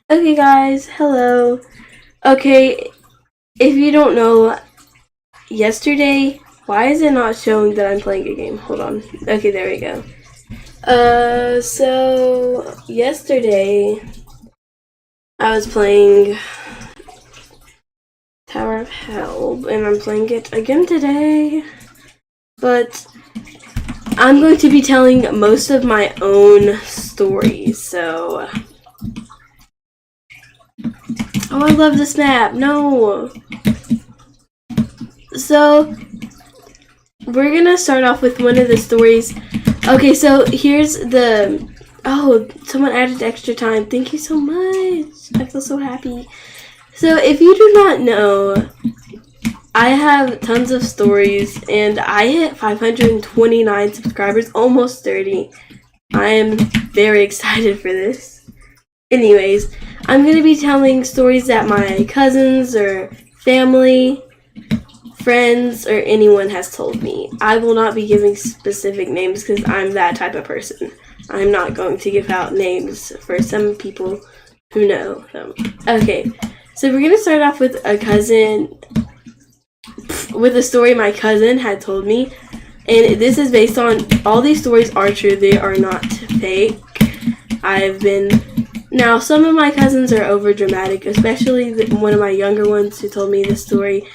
Okay, guys, hello. Okay, if you don't know, yesterday, why is it not showing that I'm playing a game? Hold on. Okay, there we go. So yesterday I was playing Tower of Hell, and I'm playing it again today. But I'm going to be telling most of my own stories, so. Oh, I love this map. No. So, we're gonna start off with one of the stories. Okay, so here's the. Oh, someone added extra time. Thank you so much. I feel so happy. So, if you do not know, I have tons of stories, and I hit 529 subscribers, almost 30. I am very excited for this. Anyways, I'm going to be telling stories that my cousins or family, friends, or anyone has told me. I will not be giving specific names because I'm that type of person. I'm not going to give out names for some people who know them. Okay, so we're going to start off with a story my cousin had told me. And this is based on, all these stories are true, they are not fake. Now some of my cousins are over dramatic, especially one of my younger ones who told me this story.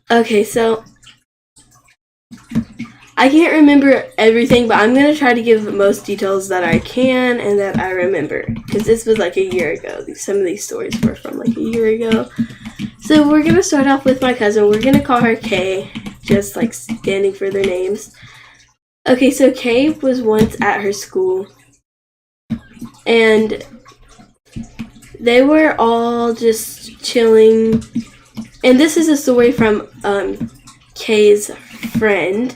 Okay, so I can't remember everything, but I'm going to try to give most details that I can and that I remember. Because this was like a year ago. Some of these stories were from like a year ago. So we're going to start off with my cousin. We're going to call her Kay, just like standing for their names. Okay, so Kay was once at her school. And they were all just chilling. And this is a story from Kay's friend.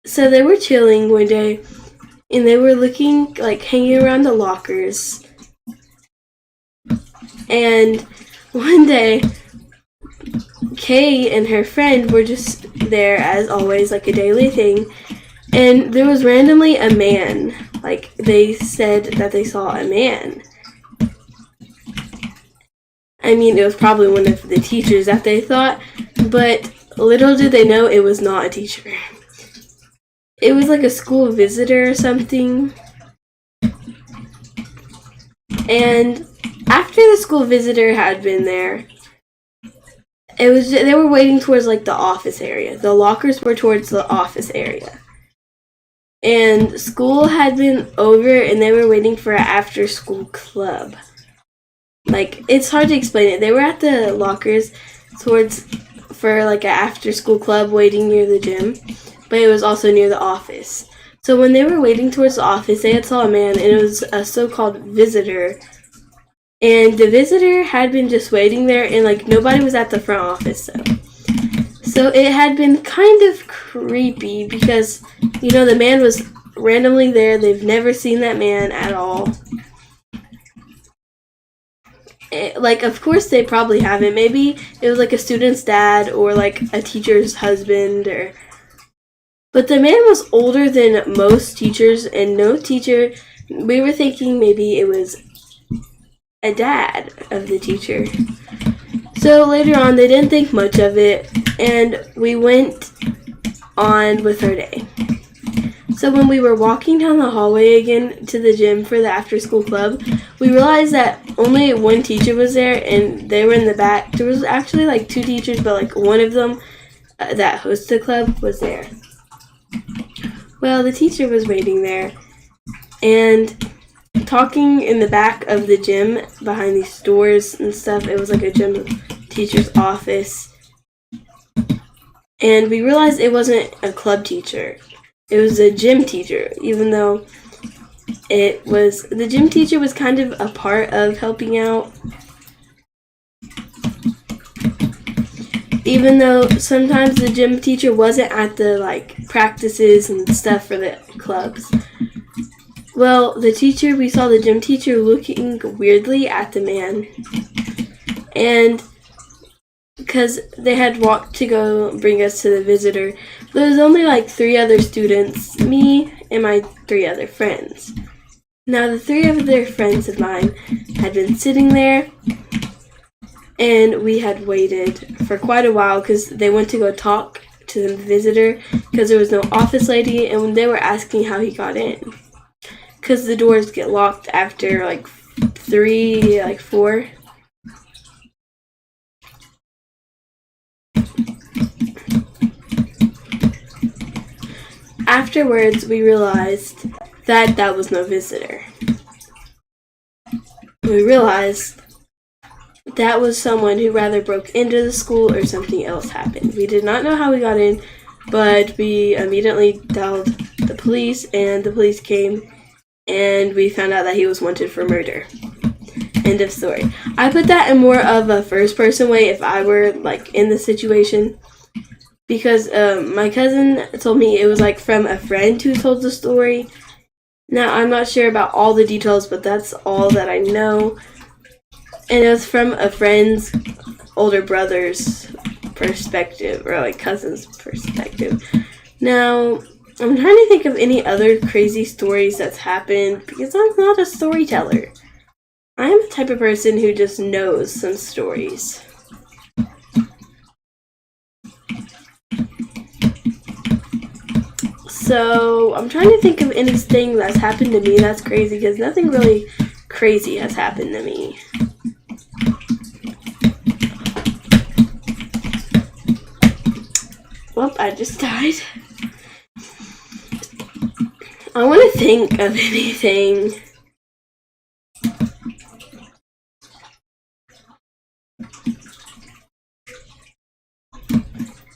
So they were chilling one day, and they were looking, like, hanging around the lockers. And one day, Kay and her friend were just there, as always, like a daily thing. And there was randomly a man. Like, they said that they saw a man. I mean, it was probably one of the teachers that they thought, but little did they know it was not a teacher. It was like a school visitor or something. And after the school visitor had been there, they were waiting towards like the office area. The lockers were towards the office area. And school had been over, and they were waiting for an after-school club. Like, it's hard to explain it. They were at the lockers for like an after-school club waiting near the gym, but it was also near the office. So when they were waiting towards the office, they had saw a man, and it was a so-called visitor. And the visitor had been just waiting there, and like nobody was at the front office, so it had been kind of creepy because, you know, the man was randomly there. They've never seen that man at all. Like, of course they probably haven't. Maybe it was like a student's dad or like a teacher's husband, but the man was older than most teachers, and no teacher. We were thinking maybe it was a dad of the teacher. So later on, they didn't think much of it, and we went on with our day. So when we were walking down the hallway again to the gym for the after-school club, we realized that only one teacher was there, and they were in the back. There was actually like two teachers, but like one of them that hosts the club was there. Well, the teacher was waiting there, and talking in the back of the gym behind these doors and stuff. It was like a gym teacher's office. And we realized it wasn't a club teacher. It was a gym teacher, even though the gym teacher was kind of a part of helping out. Even though sometimes the gym teacher wasn't at the like practices and stuff for the clubs. Well, we saw the gym teacher looking weirdly at the man. And because they had walked to go bring us to the visitor, there was only like 3 other students, me and my 3 other friends. Now, the three other friends of mine had been sitting there, and we had waited for quite a while because they went to go talk to the visitor because there was no office lady, and they were asking how he got in because the doors get locked after like 3, like 4. Afterwards, we realized that that was no visitor. We realized that was someone who rather broke into the school or something else happened. We did not know how we got in, but we immediately dialed the police, and the police came, and we found out that he was wanted for murder. End of story. I put that in more of a first-person way if I were, like, in the situation, because my cousin told me it was, like, from a friend who told the story. Now, I'm not sure about all the details, but that's all that I know. And it was from a friend's older brother's perspective, or like cousin's perspective. Now, I'm trying to think of any other crazy stories that's happened, because I'm not a storyteller. I am the type of person who just knows some stories. So, I'm trying to think of anything that's happened to me that's crazy, because nothing really crazy has happened to me. Well, I just died. I want to think of anything.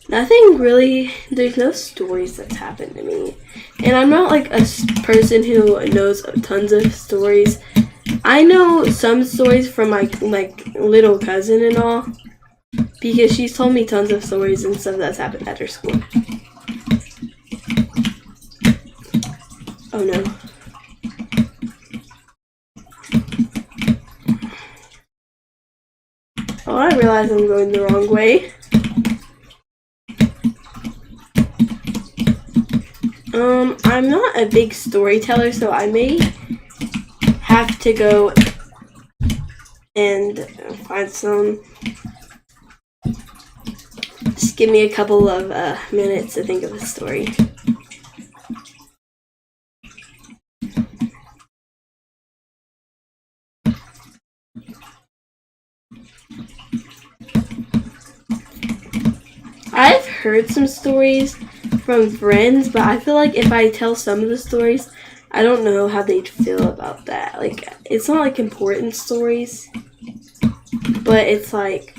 Nothing really, there's no stories that's happened to me. And I'm not like a person who knows tons of stories. I know some stories from my little cousin and all, because she's told me tons of stories and stuff that's happened at her school. Oh no. Oh, I realize I'm going the wrong way. I'm not a big storyteller, so I may have to go and find some. Just give me a couple of minutes to think of a story. I've heard some stories from friends, but I feel like if I tell some of the stories, I don't know how they'd feel about that. Like, it's not like important stories, but it's like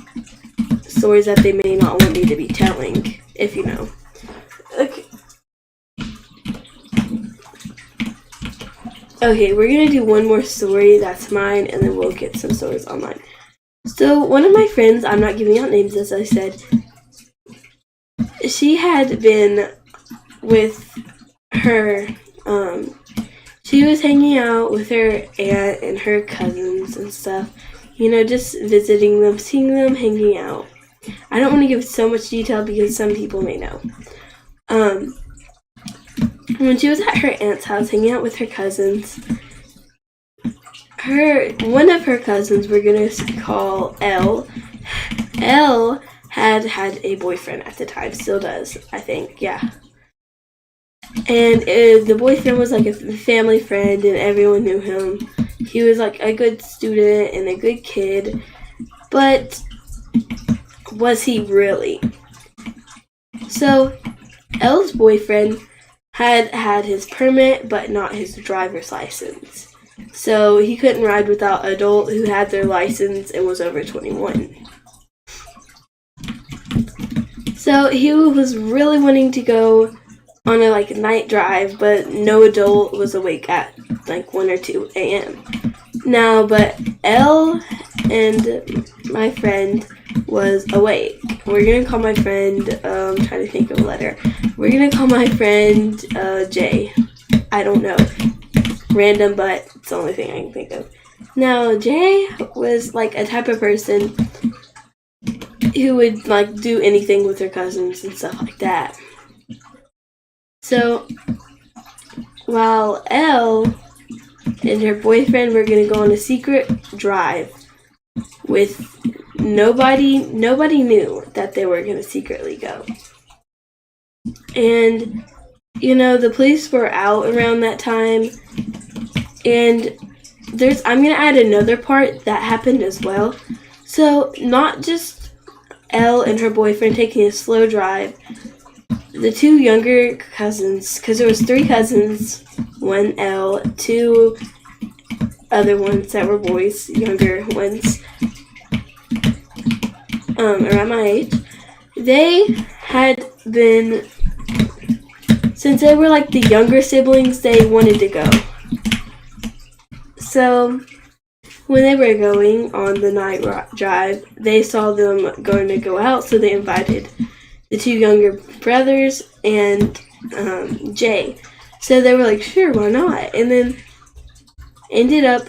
stories that they may not want me to be telling, if you know. Okay, we're gonna do one more story that's mine, and then we'll get some stories online. So, one of my friends, I'm not giving out names as I said, she had been with her, she was hanging out with her aunt and her cousins and stuff, you know, just visiting them, seeing them, hanging out. I don't want to give so much detail because some people may know. When she was at her aunt's house hanging out with her cousins, one of her cousins, we're going to call Elle, Elle had a boyfriend at the time, still does, I think, yeah. And the boyfriend was like a family friend and everyone knew him. He was like a good student and a good kid, but was he really? So, Elle's boyfriend had his permit but not his driver's license. So he couldn't ride without an adult who had their license and was over 21. So he was really wanting to go on a night drive, but no adult was awake at 1 or 2 a.m. Now, but Elle and my friend was awake. We're gonna call my friend, I'm trying to think of a letter. We're gonna call my friend J. I don't know. Random, but it's the only thing I can think of. Now, Jay was a type of person who would do anything with her cousins and stuff like that. So while Elle and her boyfriend were gonna go on a secret drive with nobody knew that they were gonna secretly go. And the police were out around that time, and I'm gonna add another part that happened as well. So not just Elle and her boyfriend taking a slow drive, the two younger cousins, because there was 3 cousins, 1 Elle, 2 other ones that were boys, younger ones, around my age. They had been, since they were like the younger siblings, they wanted to go. So when they were going on the night drive, they saw them going to go out, so they invited the 2 younger brothers and Jay. So they were like, sure, why not? And then ended up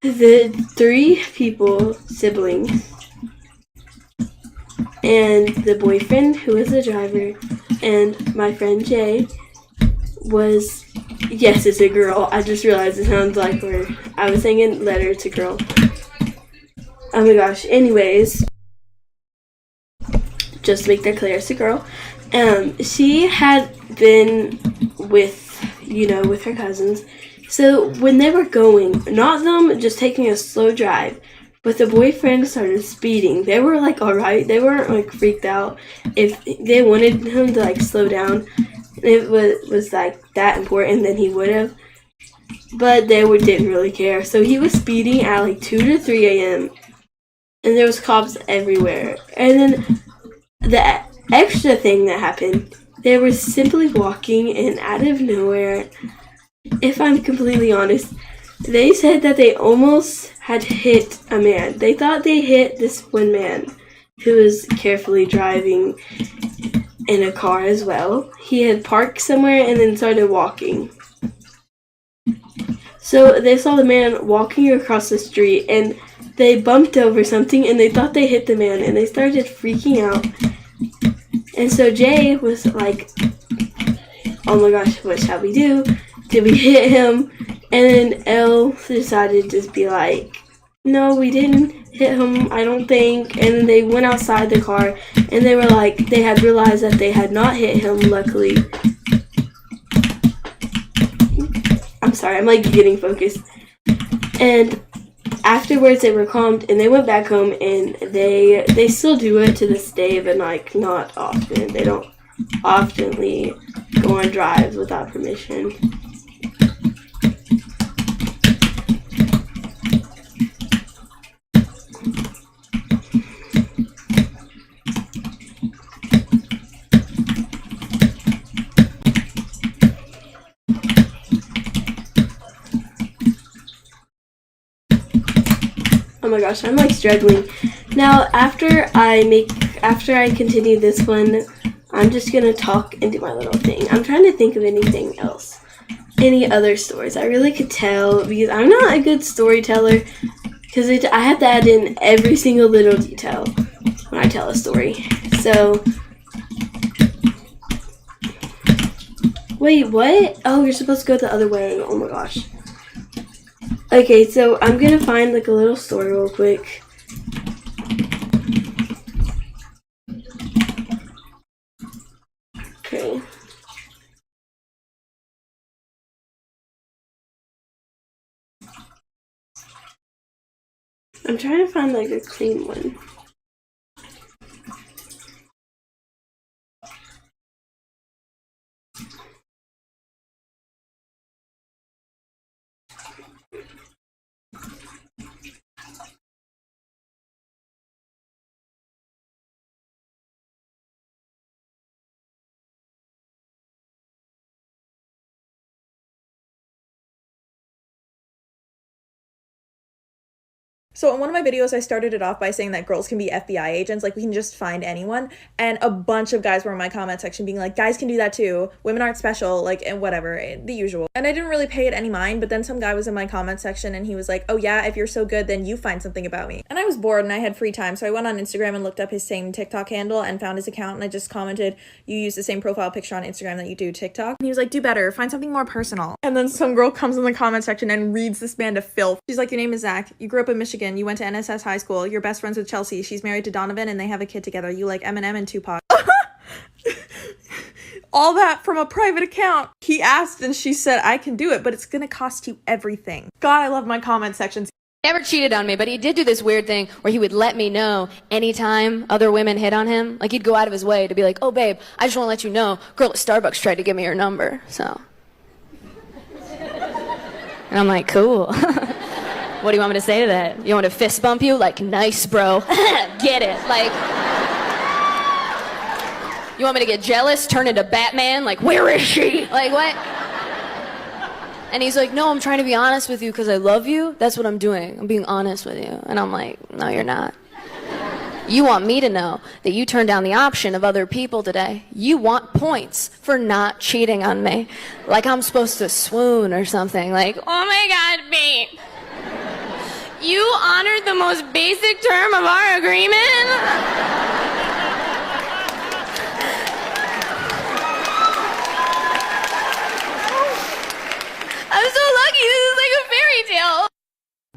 the 3 people, siblings, and the boyfriend, who was the driver, and my friend Jay was, yes, it's a girl. I just realized it sounds like I was saying a letter, it's a girl. Oh my gosh. Anyways, just to make that clear, it's a girl. She had been with her cousins. So when they were going, not them just taking a slow drive, but the boyfriend started speeding. They were like, alright. They weren't like freaked out. If they wanted him to like slow down, it was like that important, then he would have. But they didn't really care. So he was speeding at like 2 to 3 a.m. And there was cops everywhere. And then the extra thing that happened, they were simply walking, and out of nowhere, if I'm completely honest, they said that they almost had hit a man. They thought they hit this one man who was carefully driving in a car as well. He had parked somewhere and then started walking. So they saw the man walking across the street, and they bumped over something, and they thought they hit the man, and they started freaking out. And so Jay was like, oh my gosh, what shall we do? Did we hit him? And then Elle decided to be like, no, we didn't hit him, I don't think. And then they went outside the car, and they were like, they had realized that they had not hit him, luckily. I'm sorry, I'm like getting focused. And afterwards they were calmed, and they went back home, and they still do it to this day, but like not often. They don't oftenly go on drives without permission. Oh my gosh, I'm like struggling. Now, after I continue this one, I'm just gonna talk and do my little thing. I'm trying to think of anything else. Any other stories I really could tell, because I'm not a good storyteller, because I have to add in every single little detail when I tell a story. So, wait, what? Oh, you're supposed to go the other way. Oh my gosh. Okay, so I'm gonna find like a little story real quick. Okay. I'm trying to find like a clean one. So in one of my videos, I started it off by saying that girls can be FBI agents, like we can just find anyone. And a bunch of guys were in my comment section being like, guys can do that too. Women aren't special, like, and whatever, the usual. And I didn't really pay it any mind, but then some guy was in my comment section and he was like, oh yeah, if you're so good, then you find something about me. And I was bored and I had free time. So I went on Instagram and looked up his same TikTok handle and found his account. And I just commented, you use the same profile picture on Instagram that you do TikTok. And he was like, do better, find something more personal. And then some girl comes in the comment section and reads this man to filth. She's like, your name is Zach. You grew up in Michigan. You went to NSS high school. You're best friends with Chelsea. She's married to Donovan and they have a kid together. You like Eminem and Tupac. All that from a private account. He asked and she said, I can do it, but it's gonna cost you everything. God, I love my comment sections. Never cheated on me, but he did do this weird thing where he would let me know anytime other women hit on him. Like, he'd go out of his way to be like, oh, babe, I just want to let you know, girl at Starbucks tried to give me her number, so. And I'm like, cool. What do you want me to say to that? You want me to fist bump you? Like, nice, bro. Get it. Like, you want me to get jealous, turn into Batman? Like, where is she? Like, what? And he's like, no, I'm trying to be honest with you because I love you. That's what I'm doing. I'm being honest with you. And I'm like, no, you're not. You want me to know that you turned down the option of other people today. You want points for not cheating on me. Like I'm supposed to swoon or something. Like, oh my God, babe. You honored the most basic term of our agreement? I'm so lucky. This is like a fairy tale.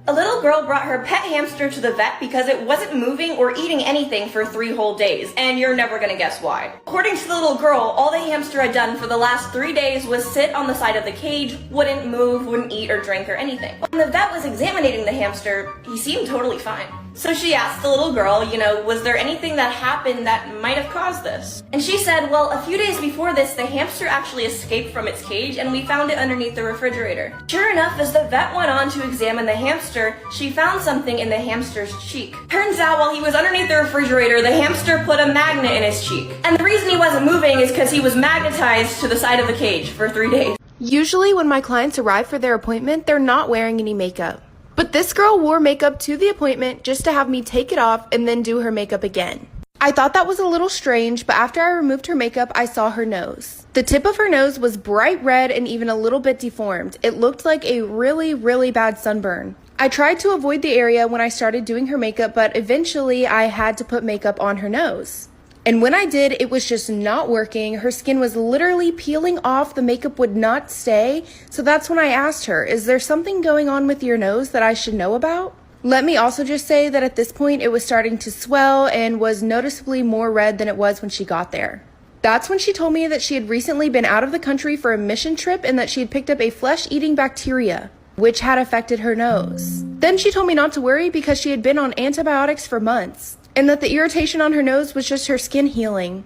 A little girl brought her pet hamster to the vet because it wasn't moving or eating anything for 3 whole days, and you're never gonna guess why. According to the little girl, all the hamster had done for the last 3 days was sit on the side of the cage, wouldn't move, wouldn't eat or drink or anything. When the vet was examining the hamster, he seemed totally fine. So she asked the little girl, was there anything that happened that might have caused this? And she said, well, a few days before this, the hamster actually escaped from its cage and we found it underneath the refrigerator. Sure enough, as the vet went on to examine the hamster, she found something in the hamster's cheek. Turns out while he was underneath the refrigerator, the hamster put a magnet in his cheek. And the reason he wasn't moving is because he was magnetized to the side of the cage for 3 days. Usually when my clients arrive for their appointment, they're not wearing any makeup. But this girl wore makeup to the appointment just to have me take it off and then do her makeup again. I thought that was a little strange, but after I removed her makeup, I saw her nose. The tip of her nose was bright red and even a little bit deformed. It looked like a really, really bad sunburn. I tried to avoid the area when I started doing her makeup, but eventually I had to put makeup on her nose. And when I did, it was just not working. Her skin was literally peeling off. The makeup would not stay. So that's when I asked her, is there something going on with your nose that I should know about? Let me also just say that at this point, it was starting to swell and was noticeably more red than it was when she got there. That's when she told me that she had recently been out of the country for a mission trip and that she had picked up a flesh-eating bacteria, which had affected her nose. Then she told me not to worry because she had been on antibiotics for months, and that the irritation on her nose was just her skin healing.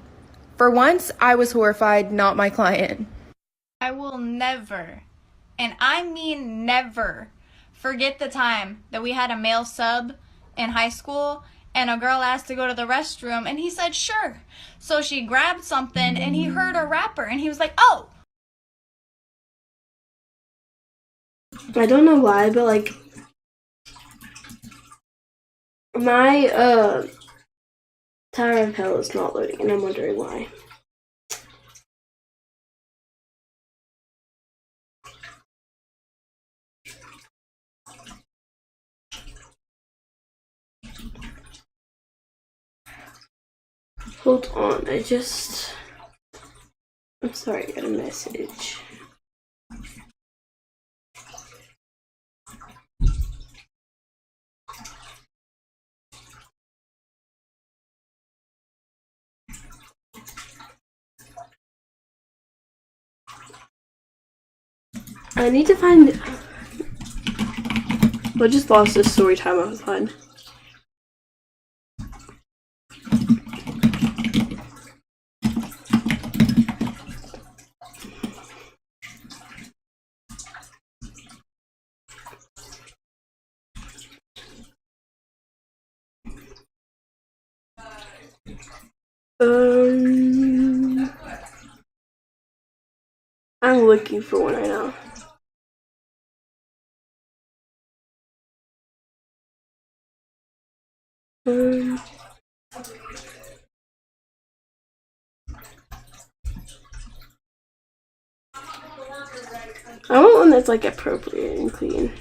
For once, I was horrified, not my client. I will never, and I mean never, forget the time that we had a male sub in high school and a girl asked to go to the restroom and he said sure. So she grabbed something and he heard a rapper and he was like, oh. I don't know why, but like my Tower of Hell is not loading, and I'm wondering why. Hold on, I'm sorry, I got a message. I need to find. I just lost this story time I was on. I'm looking for one right now. Um, I want one that's like appropriate and clean.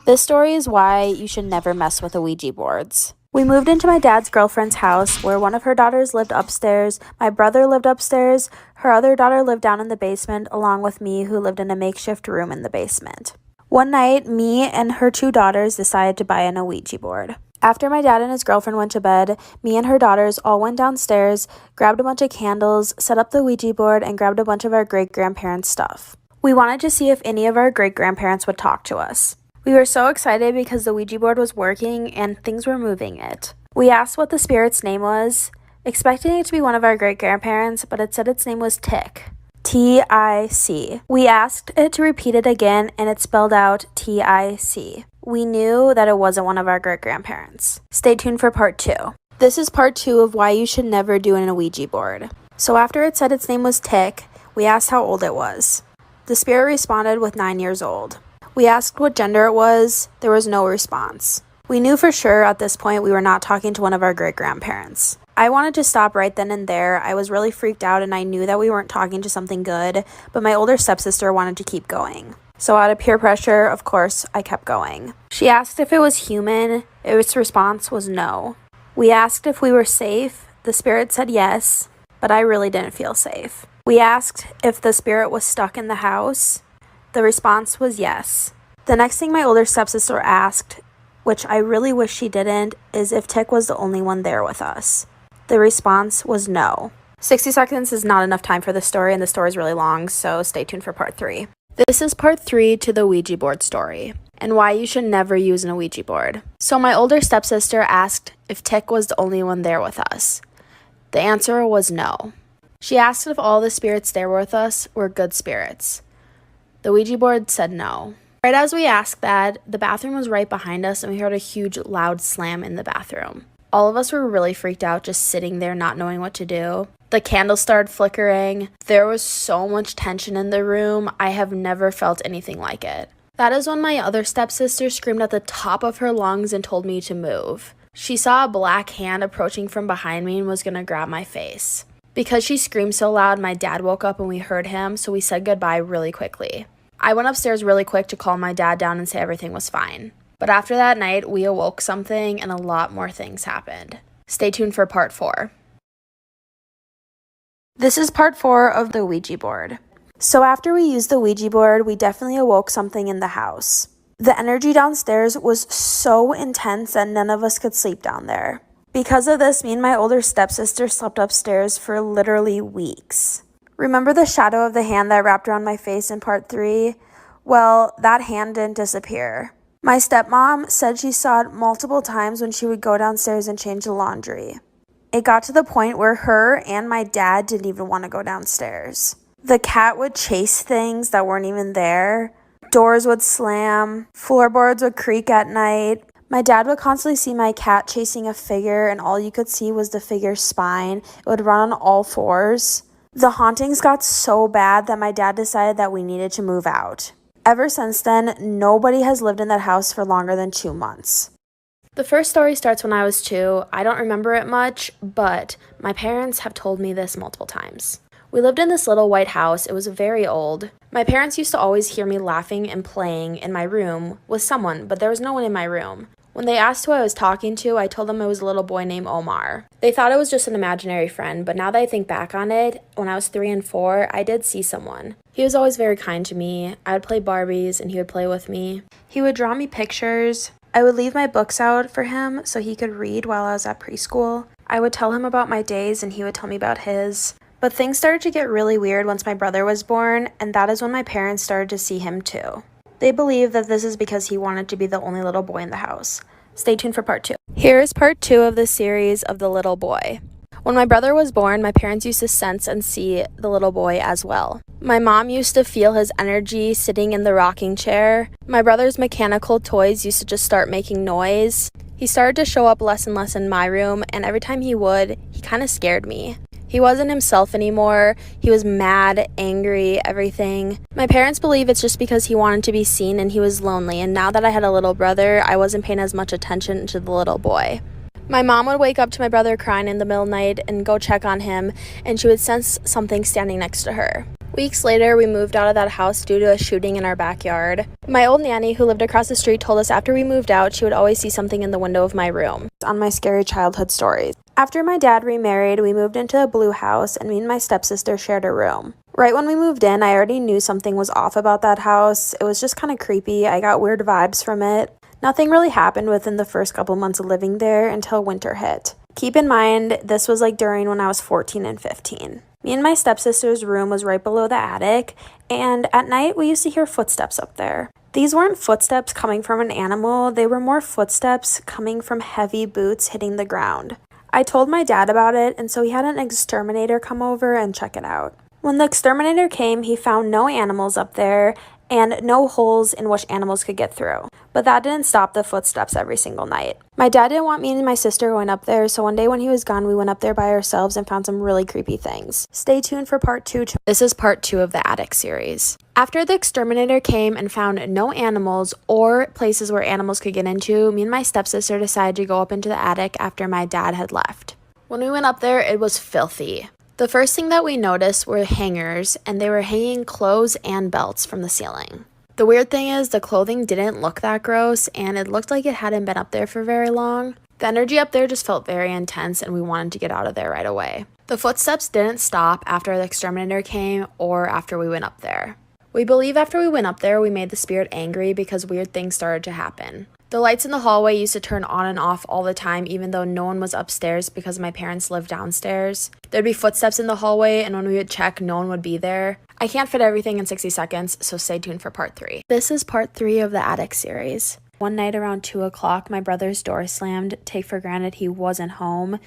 This story is why you should never mess with the Ouija boards. We moved into my dad's girlfriend's house where one of her daughters lived upstairs, my brother lived upstairs, her other daughter lived down in the basement, along with me who lived in a makeshift room in the basement. One night, me and her 2 daughters decided to buy an Ouija board. After my dad and his girlfriend went to bed, me and her daughters all went downstairs, grabbed a bunch of candles, set up the Ouija board, and grabbed a bunch of our great-grandparents' stuff. We wanted to see if any of our great-grandparents would talk to us. We were so excited because the Ouija board was working and things were moving it. We asked what the spirit's name was, expecting it to be one of our great-grandparents, but it said its name was Tic. T-I-C. We asked it to repeat it again, and it spelled out T-I-C. We knew that it wasn't one of our great-grandparents. Stay tuned for part 2. This is part 2 of why you should never do an Ouija board. So after it said its name was Tic, we asked how old it was. The spirit responded with 9 years old. We asked what gender it was. There was no response. We knew for sure at this point we were not talking to one of our great-grandparents. I wanted to stop right then and there. I was really freaked out and I knew that we weren't talking to something good, but my older stepsister wanted to keep going. So out of peer pressure, of course, I kept going. She asked if it was human. Its response was no. We asked if we were safe. The spirit said yes, but I really didn't feel safe. We asked if the spirit was stuck in the house. The response was yes. The next thing my older stepsister asked, which I really wish she didn't, is if Tic was the only one there with us. The response was no. 60 seconds is not enough time for the story, and the story is really long, so stay tuned for part 3. This is part 3 to the Ouija board story, and why you should never use an Ouija board. So my older stepsister asked if Tic was the only one there with us. The answer was no. She asked if all the spirits there with us were good spirits. The Ouija board said no. Right as we asked that, the bathroom was right behind us and we heard a huge loud slam in the bathroom. All of us were really freaked out just sitting there not knowing what to do. The candles started flickering. There was so much tension in the room. I have never felt anything like it. That is when my other stepsister screamed at the top of her lungs and told me to move. She saw a black hand approaching from behind me and was going to grab my face. Because she screamed so loud, my dad woke up and we heard him, so we said goodbye really quickly. I went upstairs really quick to calm my dad down and say everything was fine. But after that night, we awoke something and a lot more things happened. Stay tuned for part 4. This is part 4 of the Ouija board. So after we used the Ouija board, we definitely awoke something in the house. The energy downstairs was so intense that none of us could sleep down there. Because of this, me and my older stepsister slept upstairs for literally weeks. Remember the shadow of the hand that wrapped around my face in part 3? Well, that hand didn't disappear. My stepmom said she saw it multiple times when she would go downstairs and change the laundry. It got to the point where her and my dad didn't even want to go downstairs. The cat would chase things that weren't even there. Doors would slam. Floorboards would creak at night. My dad would constantly see my cat chasing a figure and all you could see was the figure's spine. It would run on all fours. The hauntings got so bad that my dad decided that we needed to move out. Ever since then, nobody has lived in that house for longer than 2 months. The first story starts when I was 2. I don't remember it much, but my parents have told me this multiple times. We lived in this little white house. It was very old. My parents used to always hear me laughing and playing in my room with someone, but there was no one in my room. When they asked who I was talking to, I told them it was a little boy named Omar. They thought it was just an imaginary friend, but now that I think back on it, when I was 3 and 4, I did see someone. He was always very kind to me. I would play Barbies and he would play with me. He would draw me pictures. I would leave my books out for him so he could read while I was at preschool. I would tell him about my days and he would tell me about his. But things started to get really weird once my brother was born, and that is when my parents started to see him too. They believe that this is because he wanted to be the only little boy in the house. Stay tuned for part 2. Here is part 2 of the series of the little boy. When my brother was born, my parents used to sense and see the little boy as well. My mom used to feel his energy sitting in the rocking chair. My brother's mechanical toys used to just start making noise. He started to show up less and less in my room, and every time he would, he kind of scared me. He He wasn't himself anymore. He was mad, angry, everything. My parents believe it's just because he wanted to be seen and he was lonely, and now that I had a little brother, I wasn't paying as much attention to the little boy. My mom would wake up to my brother crying in the middle of the night and go check on him, and she would sense something standing next to her. Weeks later, we moved out of that house due to a shooting in our backyard. My old nanny, who lived across the street, told us after we moved out, she would always see something in the window of my room. On my scary childhood stories. After my dad remarried, we moved into a blue house, and me and my stepsister shared a room. Right when we moved in, I already knew something was off about that house. It was just kind of creepy. I got weird vibes from it. Nothing really happened within the first couple months of living there until winter hit. Keep in mind, this was like during when I was 14 and 15. Me and my stepsister's room was right below the attic, and at night we used to hear footsteps up there. These weren't footsteps coming from an animal, they were more footsteps coming from heavy boots hitting the ground. I told my dad about it, and so he had an exterminator come over and check it out. When the exterminator came, he found no animals up there, and no holes in which animals could get through. But that didn't stop the footsteps every single night. My dad didn't want me and my sister going up there, so one day when he was gone, we went up there by ourselves and found some really creepy things. Stay tuned for part 2. This is part 2 of the attic series. After the exterminator came and found no animals or places where animals could get into, me and my stepsister decided to go up into the attic after my dad had left. When we went up there, it was filthy. The first thing that we noticed were hangers, and they were hanging clothes and belts from the ceiling. The weird thing is the clothing didn't look that gross, and it looked like it hadn't been up there for very long. The energy up there just felt very intense, and we wanted to get out of there right away. The footsteps didn't stop after the exterminator came or after we went up there. We believe after we went up there, we made the spirit angry because weird things started to happen. The lights in the hallway used to turn on and off all the time, even though no one was upstairs because my parents lived downstairs. There'd be footsteps in the hallway, and when we would check, no one would be there. I can't fit everything in 60 seconds, so stay tuned for part 3. This is part 3 of the attic series. One night around 2 o'clock, my brother's door slammed. Take for granted he wasn't home,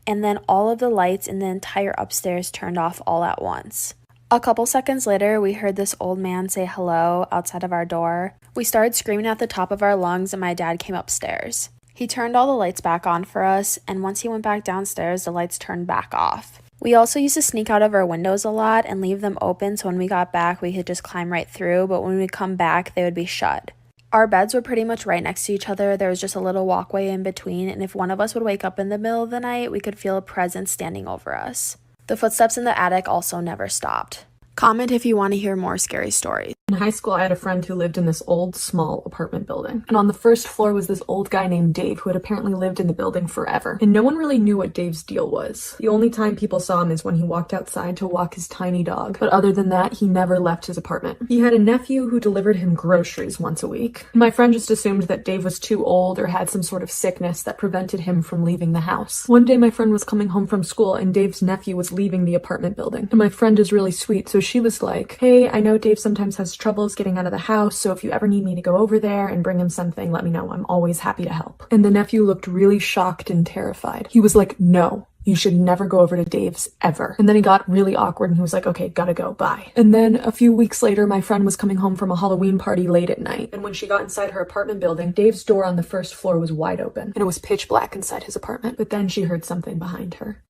and then all of the lights in the entire upstairs turned off all at once. A couple seconds later, we heard this old man say hello outside of our door. We started screaming at the top of our lungs, and my dad came upstairs. He turned all the lights back on for us, and once he went back downstairs, the lights turned back off. We also used to sneak out of our windows a lot and leave them open, so when we got back, we could just climb right through, but when we come back, they would be shut. Our beds were pretty much right next to each other. There was just a little walkway in between, and if one of us would wake up in the middle of the night, we could feel a presence standing over us. The footsteps in the attic also never stopped. Comment if you want to hear more scary stories. In high school, I had a friend who lived in this old, small apartment building. And on the first floor was this old guy named Dave who had apparently lived in the building forever. And no one really knew what Dave's deal was. The only time people saw him is when he walked outside to walk his tiny dog. But other than that, he never left his apartment. He had a nephew who delivered him groceries once a week. My friend just assumed that Dave was too old or had some sort of sickness that prevented him from leaving the house. One day, my friend was coming home from school and Dave's nephew was leaving the apartment building. And my friend is really sweet, so she was like, "Hey, I know Dave sometimes has troubles getting out of the house, so if you ever need me to go over there and bring him something, let me know. I'm always happy to help." And the nephew looked really shocked and terrified. He was like, "No, you should never go over to Dave's ever." And then he got really awkward and he was like, "Okay, gotta go, bye." And then a few weeks later, my friend was coming home from a Halloween party late at night. And when she got inside her apartment building, Dave's door on the first floor was wide open and it was pitch black inside his apartment. But then she heard something behind her.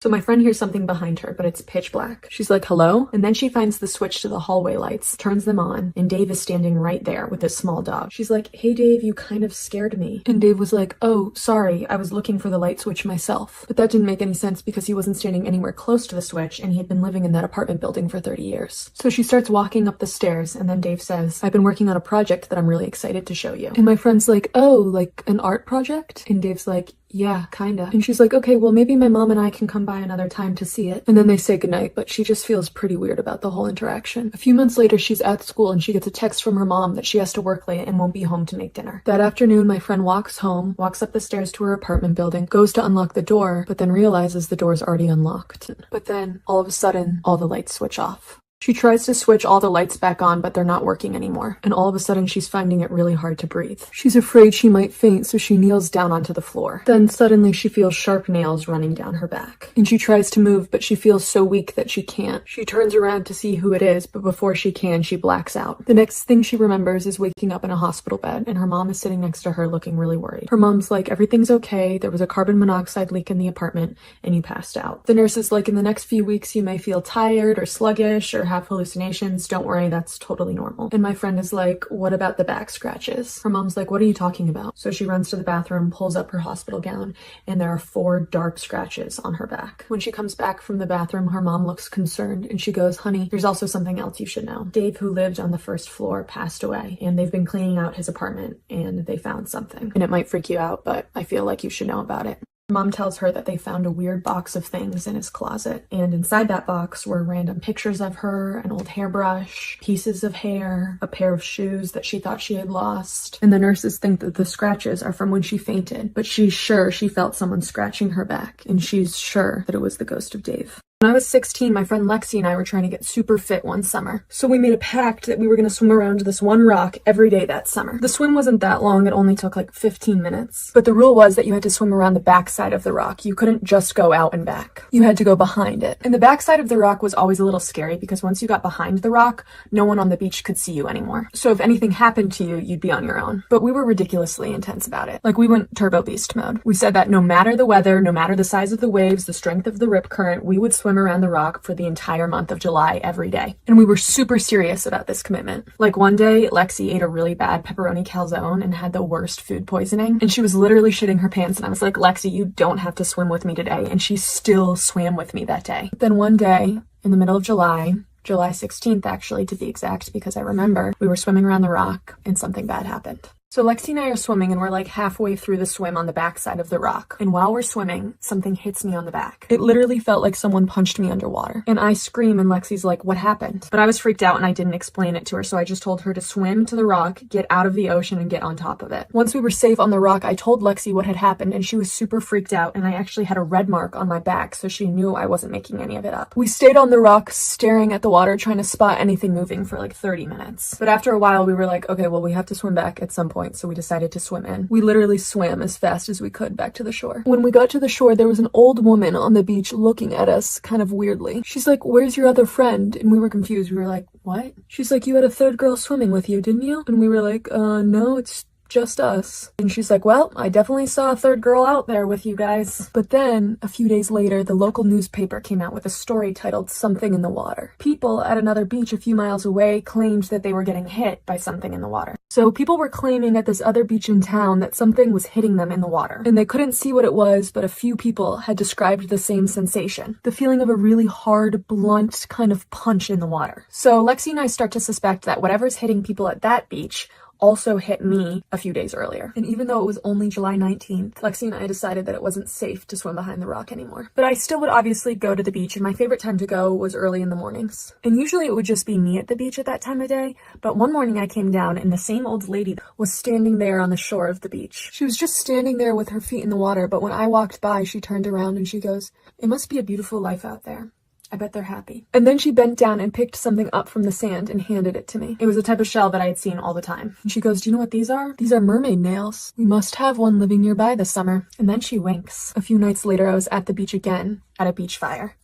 So my friend hears something behind her, but it's pitch black. She's like, "Hello?" And then she finds the switch to the hallway lights, turns them on, and Dave is standing right there with his small dog. She's like, "Hey Dave, you kind of scared me." And Dave was like, "Oh, sorry, I was looking for the light switch myself." But that didn't make any sense because he wasn't standing anywhere close to the switch and he had been living in that apartment building for 30 years. So she starts walking up the stairs and then Dave says, "I've been working on a project that I'm really excited to show you." And my friend's like, "Oh, like an art project?" And Dave's like, "Yeah, kinda." And she's like, "Okay, well maybe my mom and I can come by another time to see it." And then they say goodnight, but she just feels pretty weird about the whole interaction. A few months later, she's at school and she gets a text from her mom that she has to work late and won't be home to make dinner. That afternoon, my friend walks home, walks up the stairs to her apartment building, goes to unlock the door, but then realizes the door's already unlocked. But then, all of a sudden, all the lights switch off. She tries to switch all the lights back on, but they're not working anymore. And all of a sudden, she's finding it really hard to breathe. She's afraid she might faint, so she kneels down onto the floor. Then suddenly she feels sharp nails running down her back. And she tries to move, but she feels so weak that she can't. She turns around to see who it is, but before she can, she blacks out. The next thing she remembers is waking up in a hospital bed, and her mom is sitting next to her looking really worried. Her mom's like, everything's okay, there was a carbon monoxide leak in the apartment, and you passed out. The nurse is like, in the next few weeks you may feel tired or sluggish or have hallucinations. Don't worry, that's totally normal. And my friend is like, what about the back scratches? Her mom's like, what are you talking about? So she runs to the bathroom, pulls up her hospital gown, and there are 4 dark scratches on her back. When she comes back from the bathroom, her mom looks concerned and she goes, honey, there's also something else you should know. Dave, who lived on the first floor, passed away, and they've been cleaning out his apartment and they found something. And it might freak you out, but I feel like you should know about it. Mom tells her that they found a weird box of things in his closet, and inside that box were random pictures of her, an old hairbrush, pieces of hair, a pair of shoes that she thought she had lost. And the nurses think that the scratches are from when she fainted, but she's sure she felt someone scratching her back, and she's sure that it was the ghost of Dave. When I was 16, my friend Lexi and I were trying to get super fit one summer. So we made a pact that we were going to swim around this one rock every day that summer. The swim wasn't that long, it only took like 15 minutes. But the rule was that you had to swim around the backside of the rock. You couldn't just go out and back. You had to go behind it. And the backside of the rock was always a little scary because once you got behind the rock, no one on the beach could see you anymore. So if anything happened to you, you'd be on your own. But we were ridiculously intense about it. Like we went turbo beast mode. We said that no matter the weather, no matter the size of the waves, the strength of the rip current, we would swim around the rock for the entire month of July every day. And we were super serious about this commitment. Like one day, Lexi ate a really bad pepperoni calzone and had the worst food poisoning. And she was literally shitting her pants. And I was like, Lexi, you don't have to swim with me today. And she still swam with me that day. Then one day, in the middle of July 16th actually to be exact, because I remember we were swimming around the rock and something bad happened. So Lexi and I are swimming and we're like halfway through the swim on the backside of the rock. And while we're swimming, something hits me on the back. It literally felt like someone punched me underwater. And I scream and Lexi's like, what happened? But I was freaked out and I didn't explain it to her. So I just told her to swim to the rock, get out of the ocean and get on top of it. Once we were safe on the rock, I told Lexi what had happened and she was super freaked out. And I actually had a red mark on my back. So she knew I wasn't making any of it up. We stayed on the rock staring at the water, trying to spot anything moving for like 30 minutes. But after a while, we were like, okay, well, we have to swim back at some point. So we decided to swim in. We literally swam as fast as we could back to the shore. When we got to the shore, there was an old woman on the beach looking at us kind of weirdly. She's like, where's your other friend? And we were confused. We were like, what? She's like, you had a third girl swimming with you, didn't you? And we were like, no, it's just us. And she's like, well, I definitely saw a third girl out there with you guys. But then a few days later, the local newspaper came out with a story titled Something in the Water. People at another beach a few miles away claimed that they were getting hit by something in the water. So people were claiming at this other beach in town that something was hitting them in the water. And they couldn't see what it was, but a few people had described the same sensation. The feeling of a really hard, blunt kind of punch in the water. So Lexi and I start to suspect that whatever's hitting people at that beach also hit me a few days earlier. And even though it was only July 19th, Lexi and I decided that it wasn't safe to swim behind the rock anymore. But I still would obviously go to the beach, and my favorite time to go was early in the mornings. And usually it would just be me at the beach at that time of day, but one morning I came down and the same old lady was standing there on the shore of the beach. She was just standing there with her feet in the water, but when I walked by, she turned around and she goes, "It must be a beautiful life out there. I bet they're happy." And then she bent down and picked something up from the sand and handed it to me. It was a type of shell that I had seen all the time. And she goes, "Do you know what these are? These are mermaid nails. We must have one living nearby this summer." And then she winks. A few nights later, I was at the beach again at a beach fire.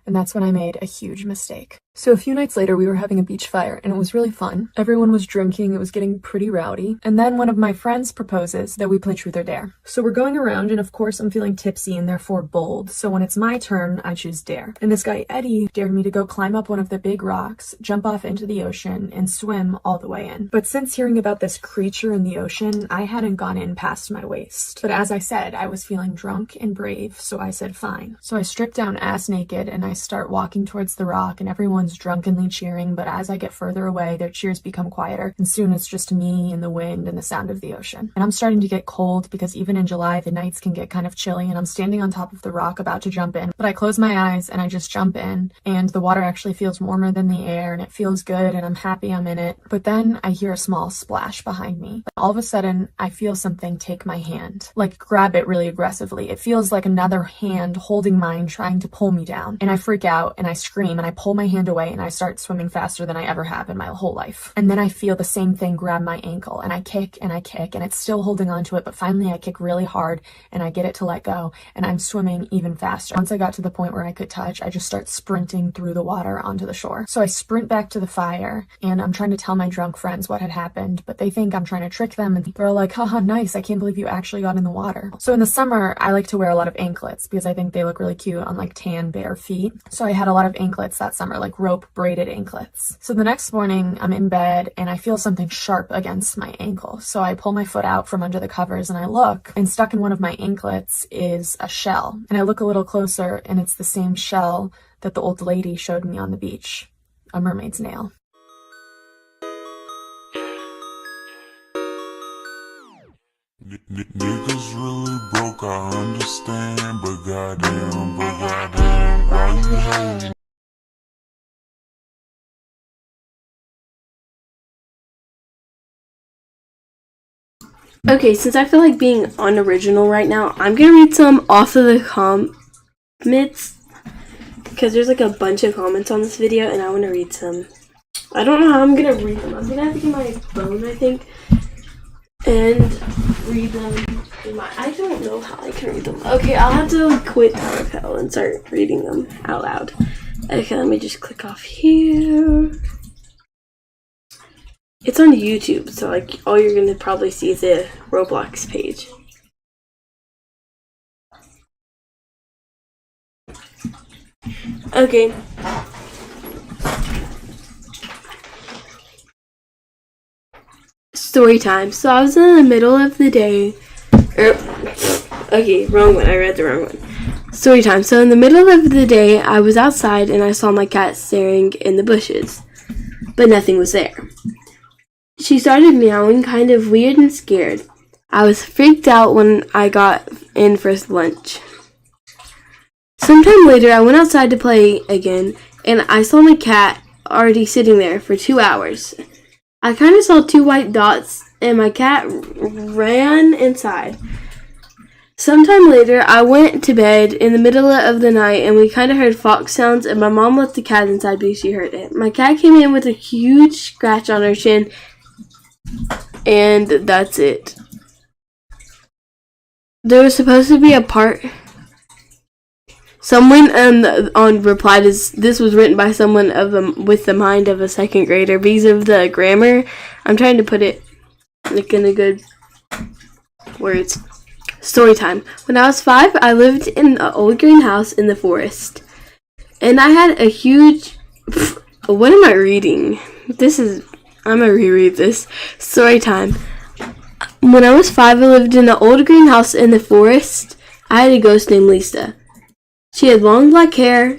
And that's when I made a huge mistake. So a few nights later, we were having a beach fire and it was really fun. Everyone was drinking, it was getting pretty rowdy. And then one of my friends proposes that we play truth or dare. So we're going around and of course I'm feeling tipsy and therefore bold. So when it's my turn, I choose dare. And this guy, Eddie, dared me to go climb up one of the big rocks, jump off into the ocean and swim all the way in. But since hearing about this creature in the ocean, I hadn't gone in past my waist. But as I said, I was feeling drunk and brave, so I said fine. So I stripped down ass naked and I start walking towards the rock and everyone's drunkenly cheering, but as I get further away, their cheers become quieter, and soon it's just me and the wind and the sound of the ocean. And I'm starting to get cold because even in July, the nights can get kind of chilly, and I'm standing on top of the rock about to jump in, but I close my eyes and I just jump in, and the water actually feels warmer than the air, and it feels good, and I'm happy I'm in it. But then I hear a small splash behind me. All of a sudden, I feel something take my hand, like grab it really aggressively. It feels like another hand holding mine, trying to pull me down, and I freak out and I scream and I pull my hand away and I start swimming faster than I ever have in my whole life. And then I feel the same thing grab my ankle, and I kick and it's still holding on to it, but finally I kick really hard and I get it to let go, and I'm swimming even faster. Once I got to the point where I could touch, I just start sprinting through the water onto the shore. So I sprint back to the fire, and I'm trying to tell my drunk friends what had happened, but they think I'm trying to trick them, and they're like, haha, nice, I can't believe you actually got in the water. So in the summer, I like to wear a lot of anklets because I think they look really cute on like tan, bare feet. So I had a lot of anklets that summer, like rope braided anklets. So the next morning, I'm in bed and I feel something sharp against my ankle. So I pull my foot out from under the covers and I look, and stuck in one of my anklets is a shell. And I look a little closer, and it's the same shell that the old lady showed me on the beach, a mermaid's nail. Niggas really broke, I understand, but goddamn, why you hate? Okay, since I feel like being unoriginal right now, I'm gonna read some off of the comments, because there's like a bunch of comments on this video and I want to read some. I don't know how I'm gonna read them. I'm gonna have to get my phone, I think, and read them in my... I don't know how I can read them. Okay, I'll have to quit TimePal and start reading them out loud. Okay, let me just click off here. It's on YouTube, so like all you're gonna probably see is the Roblox page. Okay. Story time. So I was in the middle of the day. Okay, wrong one. I read the wrong one. Story time. So in the middle of the day, I was outside and I saw my cat staring in the bushes, but nothing was there. She started meowing, kind of weird and scared. I was freaked out when I got in for lunch. Sometime later, I went outside to play again, and I saw my cat already sitting there for 2 hours. I kind of saw 2 white dots, and my cat ran inside. Sometime later, I went to bed in the middle of the night, and we kind of heard fox sounds, and my mom left the cat inside because she heard it. My cat came in with a huge scratch on her chin, and that's it. There was supposed to be a part. Someone on replied, this was written by someone with the mind of a second grader because of the grammar. I'm trying to put it like in a good words. Story time. When I was 5, I lived in an old greenhouse in the forest, and I had a huge. What am I reading? I'm gonna reread this. Story time. When I was 5, I lived in an old greenhouse in the forest. I had a ghost named Lisa. She had long black hair,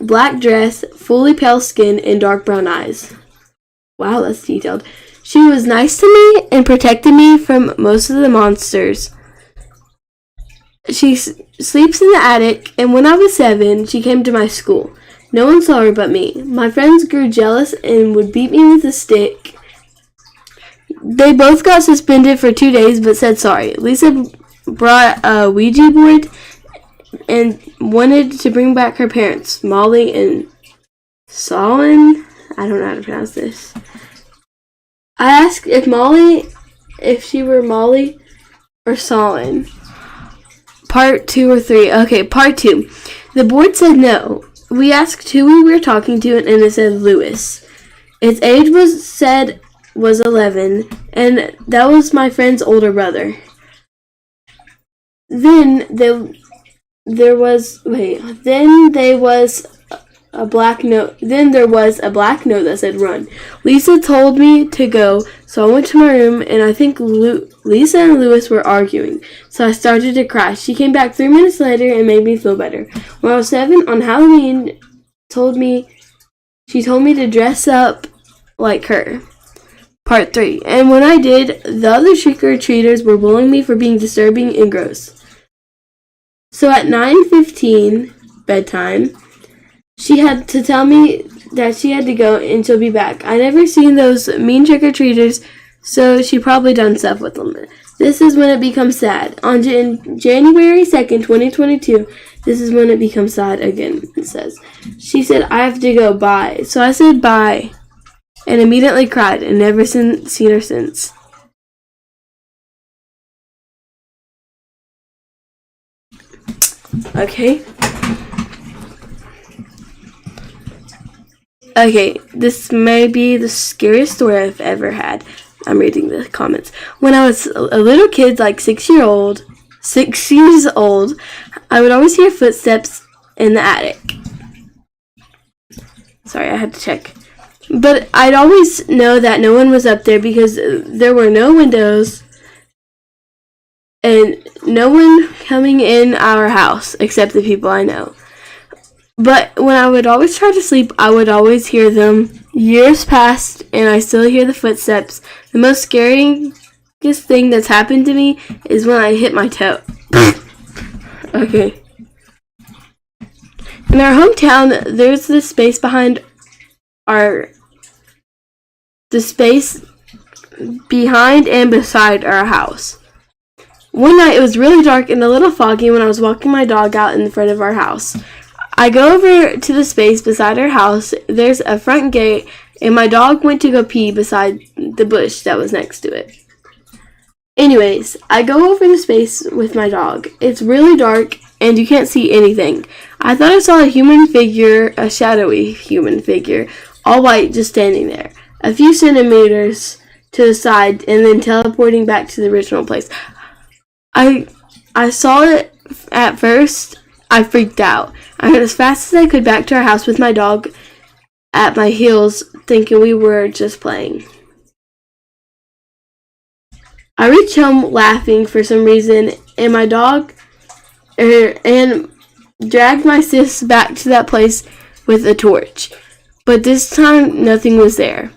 black dress, fully pale skin, and dark brown eyes. Wow, that's detailed. She was nice to me and protected me from most of the monsters. She sleeps in the attic, and when I was 7, she came to my school. No one saw her but me. My friends grew jealous and would beat me with a stick. They both got suspended for 2 days but said sorry. Lisa brought a Ouija board and wanted to bring back her parents, Molly and Solon. I don't know how to pronounce this. I asked if she were Molly or Solon. Part 2 or 3. Okay, part 2. The board said no. We asked who we were talking to, and it said Lewis. Its age was 11, and that was my friend's older brother. Then there was a black note. Then there was a black note that said run. Lisa told me to go, so I went to my room, and I think Lisa and Lewis were arguing, so I started to cry. She came back 3 minutes later and made me feel better. When I was 7 on Halloween, she told me to dress up like her. Part 3. And when I did, the other trick-or-treaters were bullying me for being disturbing and gross. So at 9:15, bedtime, she had to tell me that she had to go and she'll be back. I never seen those mean trick-or-treaters, so she probably done stuff with them. This is when it becomes sad. On January 2nd, 2022, This is when it becomes sad again, it says. She said, I have to go, bye. So I said bye and immediately cried and never seen her since. Okay. Okay, this may be the scariest story I've ever had. I'm reading the comments. When I was a little kid, like 6 years old, I would always hear footsteps in the attic. Sorry, I had to check. But I'd always know that no one was up there because there were no windows and no one coming in our house except the people I know. But when I would always try to sleep, I would always hear them. Years passed, and I still hear the footsteps. The most scariest thing that's happened to me is when I hit my toe. Okay. In our hometown, there's this space behind the space behind and beside our house. One night, it was really dark and a little foggy when I was walking my dog out in front of our house. I go over to the space beside our house. There's a front gate, and my dog went to go pee beside the bush that was next to it. Anyways, I go over the space with my dog. It's really dark, and you can't see anything. I thought I saw a human figure, a shadowy human figure, all white, just standing there, a few centimeters to the side, and then teleporting back to the original place. I saw it at first. I freaked out. I ran as fast as I could back to our house with my dog at my heels, thinking we were just playing. I reached home laughing for some reason, and my dog and dragged my sis back to that place with a torch. But this time, nothing was there.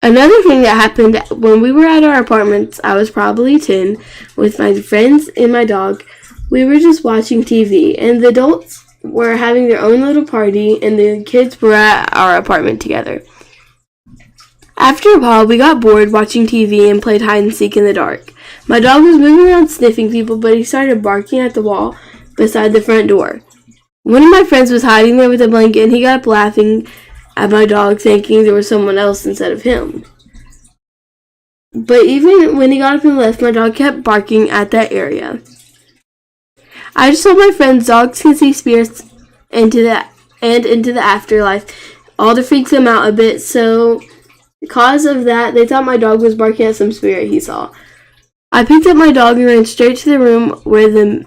Another thing that happened when we were at our apartments, I was probably 10, with my friends and my dog. We were just watching TV, and the adults were having their own little party, and the kids were at our apartment together. After a while, we got bored watching TV and played hide and seek in the dark. My dog was moving around sniffing people, but he started barking at the wall beside the front door. One of my friends was hiding there with a blanket, and he got up laughing at my dog, thinking there was someone else instead of him. But even when he got up and left, my dog kept barking at that area. I just told my friends dogs can see spirits into the afterlife, all to freak them out a bit, so because of that, they thought my dog was barking at some spirit he saw. I picked up my dog and ran straight to the room where the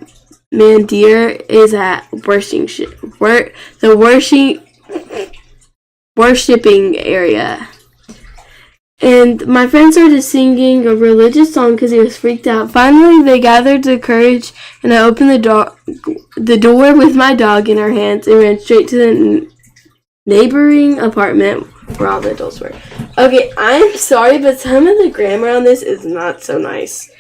mandir is at worshipping area. And my friend started singing a religious song because he was freaked out. Finally, they gathered the courage, and I opened the door with my dog in our hands and ran straight to the neighboring apartment where all the adults were. Okay, I'm sorry, but some of the grammar on this is not so nice.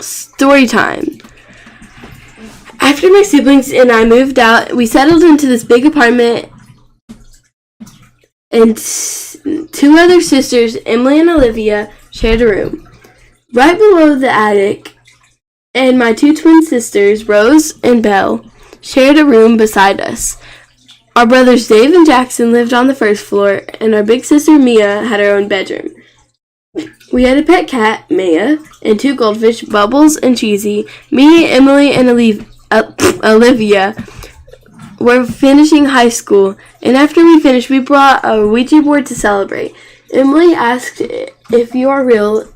Story time. After my siblings and I moved out, we settled into this big apartment, and two other sisters, Emily and Olivia, shared a room. Right below the attic, and my two twin sisters, Rose and Belle, shared a room beside us. Our brothers Dave and Jackson lived on the first floor, and our big sister Mia had her own bedroom. We had a pet cat, Maya, and two goldfish, Bubbles and Cheesy. Me, Emily, and Olivia were finishing high school, and after we finished, we brought a Ouija board to celebrate. Emily asked if you are real,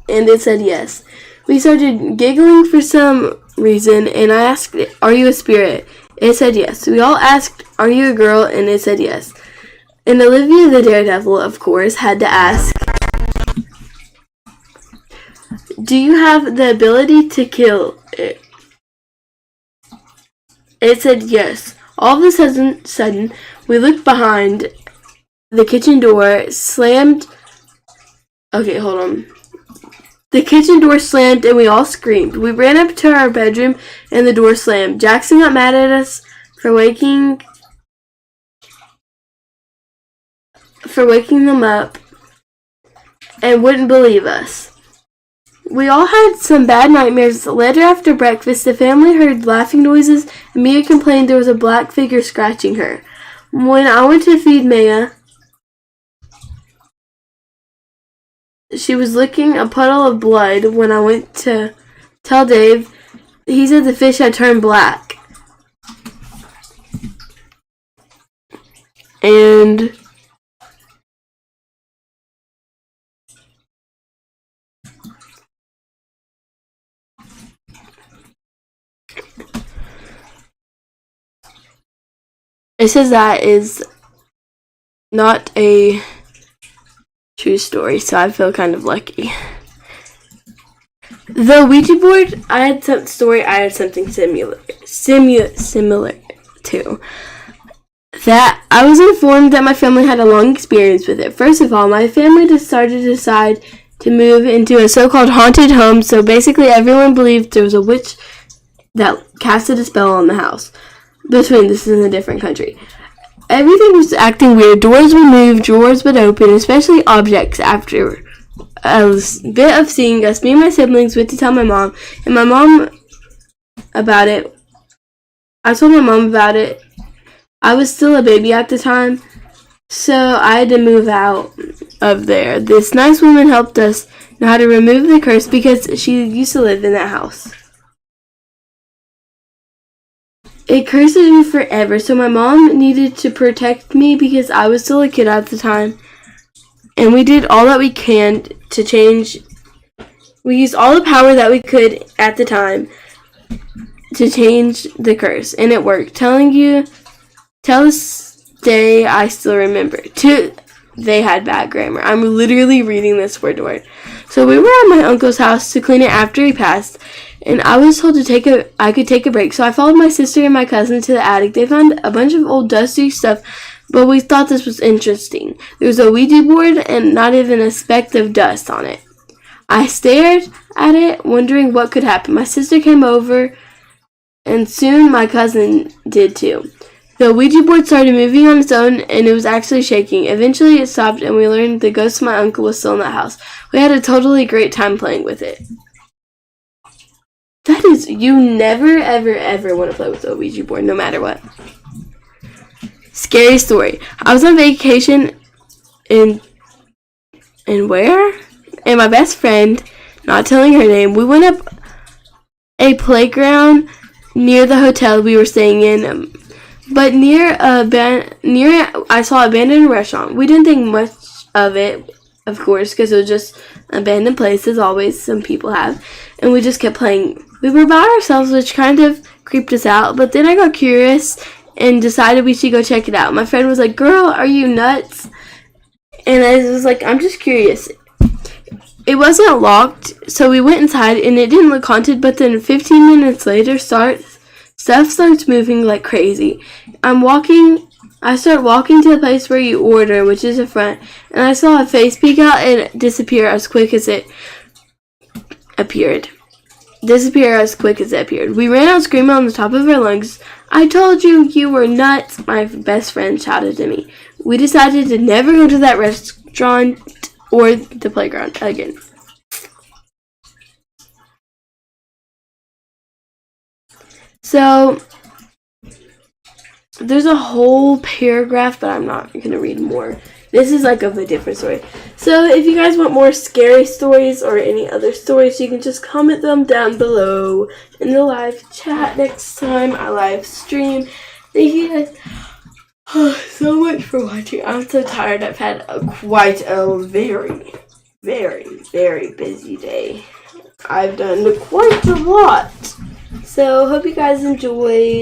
and it said yes. We started giggling for some reason, and I asked, are you a spirit? It said yes. We all asked, are you a girl? And it said yes. And Olivia the daredevil, of course, had to ask, do you have the ability to kill it? It said yes. All of a sudden, we looked behind. The kitchen door slammed. Okay, hold on. The kitchen door slammed and we all screamed. We ran up to our bedroom and the door slammed. Jackson got mad at us for waking them up and wouldn't believe us. We all had some bad nightmares. Later after breakfast, the family heard laughing noises, and Mia complained there was a black figure scratching her. When I went to feed Maya, she was licking a puddle of blood. When I went to tell Dave, he said the fish had turned black. And it says that is not a true story, so I feel kind of lucky. The Ouija board, I had something similar to. That I was informed that my family had a long experience with it. First of all, my family decided to move into a so-called haunted home, so basically everyone believed there was a witch that casted a spell on the house. This is in a different country. Everything was acting weird. Doors would move, drawers would open, especially objects. After a bit of seeing us, me and my siblings went to tell my mom, and my mom about it. I told my mom about it. I was still a baby at the time, so I had to move out of there. This nice woman helped us know how to remove the curse because she used to live in that house. It curses me forever, so my mom needed to protect me because I was still a kid at the time. And we did all that we can to change. We used all the power that we could at the time to change the curse, and it worked. Till this day, I still remember. They had bad grammar. I'm literally reading this word to word. So we were at my uncle's house to clean it after he passed, and I was told I could take a break. So I followed my sister and my cousin to the attic. They found a bunch of old dusty stuff, but we thought this was interesting. There was a Ouija board and not even a speck of dust on it. I stared at it, wondering what could happen. My sister came over, and soon my cousin did too. The Ouija board started moving on its own, and it was actually shaking. Eventually it stopped, and we learned the ghost of my uncle was still in that house. We had a totally great time playing with it. That is, you never, ever, ever want to play with a Ouija board, no matter what. Scary story. I was on vacation in where? And my best friend, not telling her name, we went up a playground near the hotel we were staying in. But near it, I saw an abandoned restaurant. We didn't think much of it, of course, because it was just an abandoned place, as always some people have. And we just kept playing. We were by ourselves, which kind of creeped us out. But then I got curious and decided we should go check it out. My friend was like, "Girl, are you nuts?" And I was like, "I'm just curious." It wasn't locked, so we went inside, and it didn't look haunted. But then 15 minutes later, stuff starts moving like crazy. I start walking to the place where you order, which is the front, and I saw a face peek out and disappear as quick as it appeared. We ran out screaming on the top of our lungs. "I told you you were nuts," my best friend shouted to me. We decided to never go to that restaurant or the playground again. So, there's a whole paragraph, but I'm not going to read more. This is like of a different story. So, if you guys want more scary stories or any other stories, you can just comment them down below in the live chat next time I live stream. Thank you guys so much for watching. I'm so tired. I've had quite a very, very, very busy day. I've done quite a lot. So, hope you guys enjoyed.